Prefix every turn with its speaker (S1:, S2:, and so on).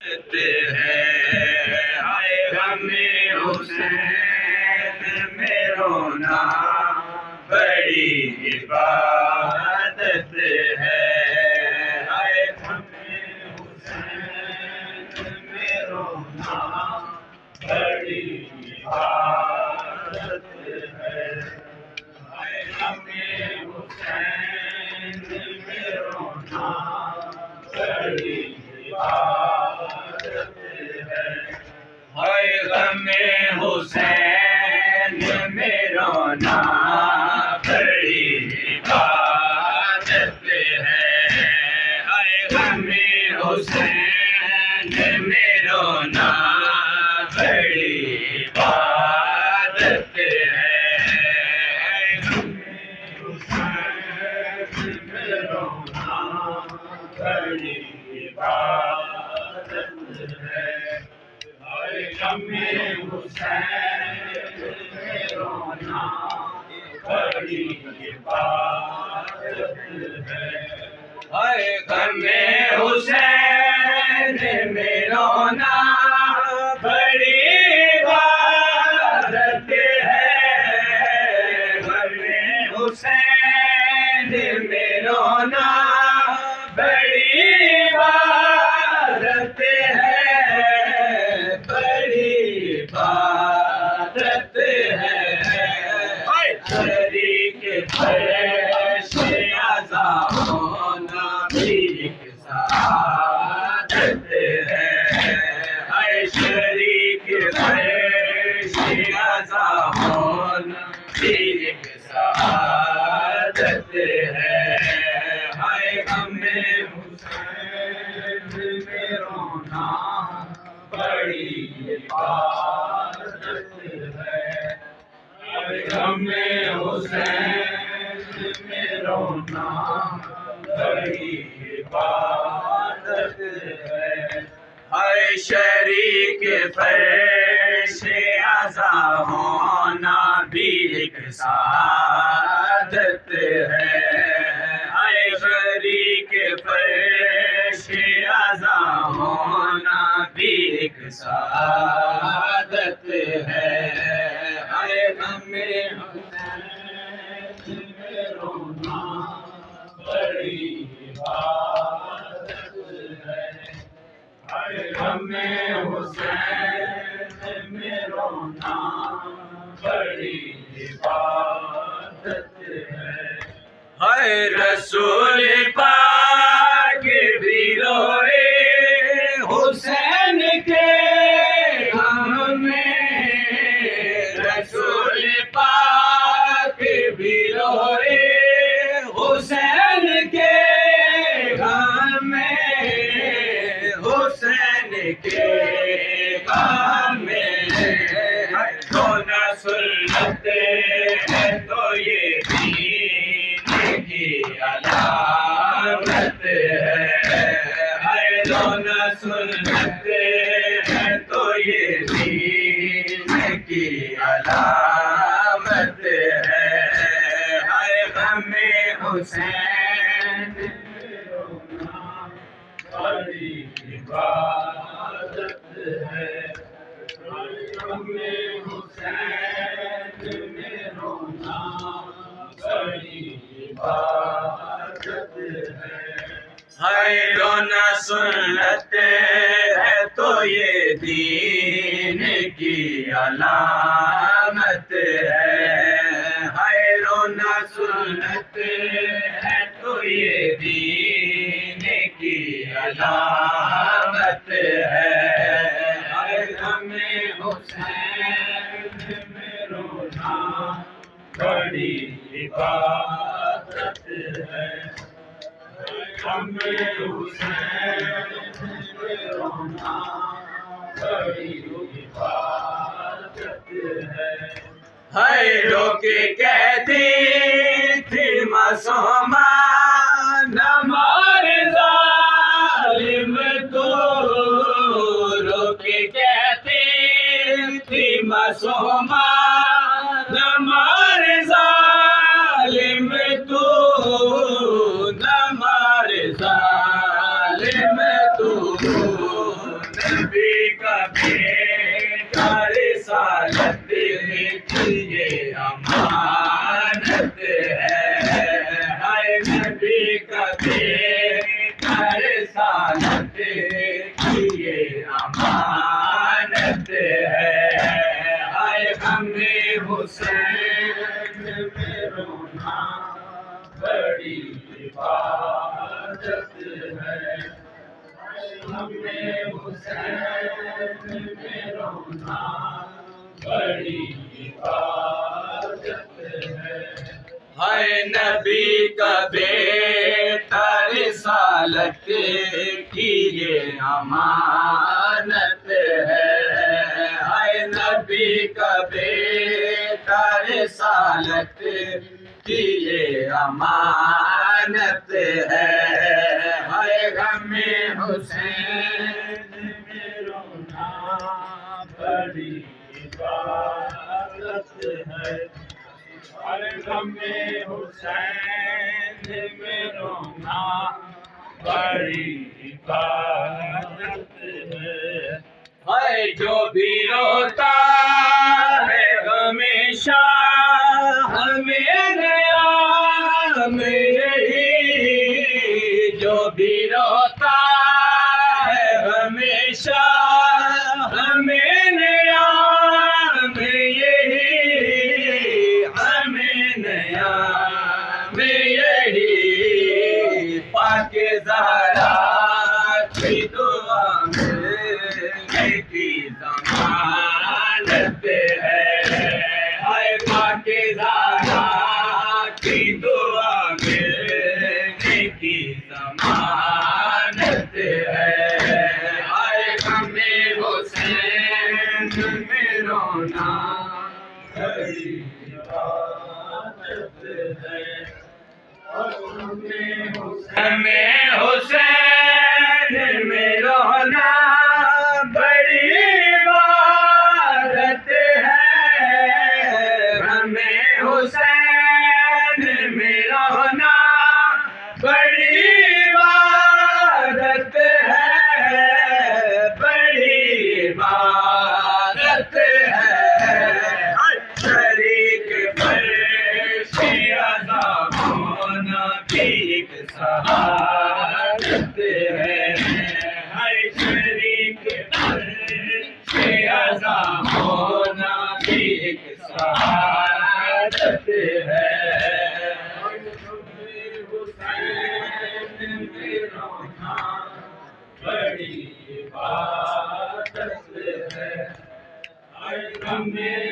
S1: ہے آئے غم حسین میں رونا بڑی عبادت ہے آئے غم حسین میں رونا بڑی عبادت ہے آئے غم حسین میں رونا بڑی عبادت ہائے غم حسین میں رونا بڑی عبادت ہے ہائے غم حسین میں رونا بڑی عبادت ہے ہائے غم حسین میں رونا بڑی عبادت ہے ہائے غم حسین میں رونا بڑی عبادت ہے ہائے غم حسین میں رونا بڑی عبادت ہے غم حسین میں رونا بڑی عبادت ہے بڑی عبادت ہے شریک فرش عزا ہونا بھی ایک سعادت ہے اے شریک فرش عزا ہونا بھی ایک سعادت ہے ہائے غم حسین میں رونا بڑی عبادت ہے ہائے غم حسین میں رونا بڑی عبادت ہے ہائے شریک فرش عزا ہونا بھی ایک سعادت ہے ہائے شریک فرش عزا ہونا بھی ایک سعادت ہے ہائے غم حسین میں رونا بڑی عبادت ہے ہائے غم حسین میں رونا بڑی عبادت ہے ہائے رسول پاک بھی روئے حسین کے غم میں رسول پاک بھی روئے حسین کے غم میں حسین کے غم میں تو نہ سنت ہے تو یہ دین کی علامت ہے نہ سنت ہے تو یہ دین کی علامت ہے ہائے غم حسین میں رونا بڑی عبادت ہے ہائے غم حسین میں رونا بڑی عبادت ہے ہائے رونا سنت ہے تو یہ دین کی علامت ہے ہائے رونا سنت ہے تو یہ دین کی علامت ہے ہائے غم حسین میں رونا بڑی عبادت ہے غم حسین میں رونا بڑی عبادت ہے ہائے لوگ کہتے تھے معصومہ نہ مار ظالم تو لوگ کہتے تھے معصومہ نہ مار ظالم تو نہ مار ظالم تو کا بیٹا رسالت کی یہ امانت ہے نبی کا بیٹا رسالت کی یہ امانت ہے ہمیں حسین میں رونا بڑی عبادت ہے ہمیں حسین میں رونا بڑی عبادت ہے نبی کا بیٹا رسالت کی یہ امانت ہے نبی کا بیٹا رسالت کی یہ امانت ہے ہمیں حسین میں رونا بڑی عبادت ہے ہمیں حسین میں رونا بڑی عبادت ہے جو بھی روتا ہے ہمیشہ ہمیں نیام یہی جو بھی روتا ہے ہمیشہ ہمیں نیام یہی ہمیں نیام یہی پاک زہرا کی دعا میں کی ضمانت ہے پاک زہرا کی دعا میں کی ضمانت ہے ہمیں حسین میں رونا بڑی عبادت ہے ہمیں حسین میں رونا بڑی عبادت ہے ہمیں حسین میں رونا بڑی عبادت ہے بڑی عبادت ہے شریک پر عذاب ہونا بھی ایک سعادت ہے شریک پر عذاب ہونا بھی ایک سعادت ہے حسین میں رونا بڑی عبادت ہے ہمیں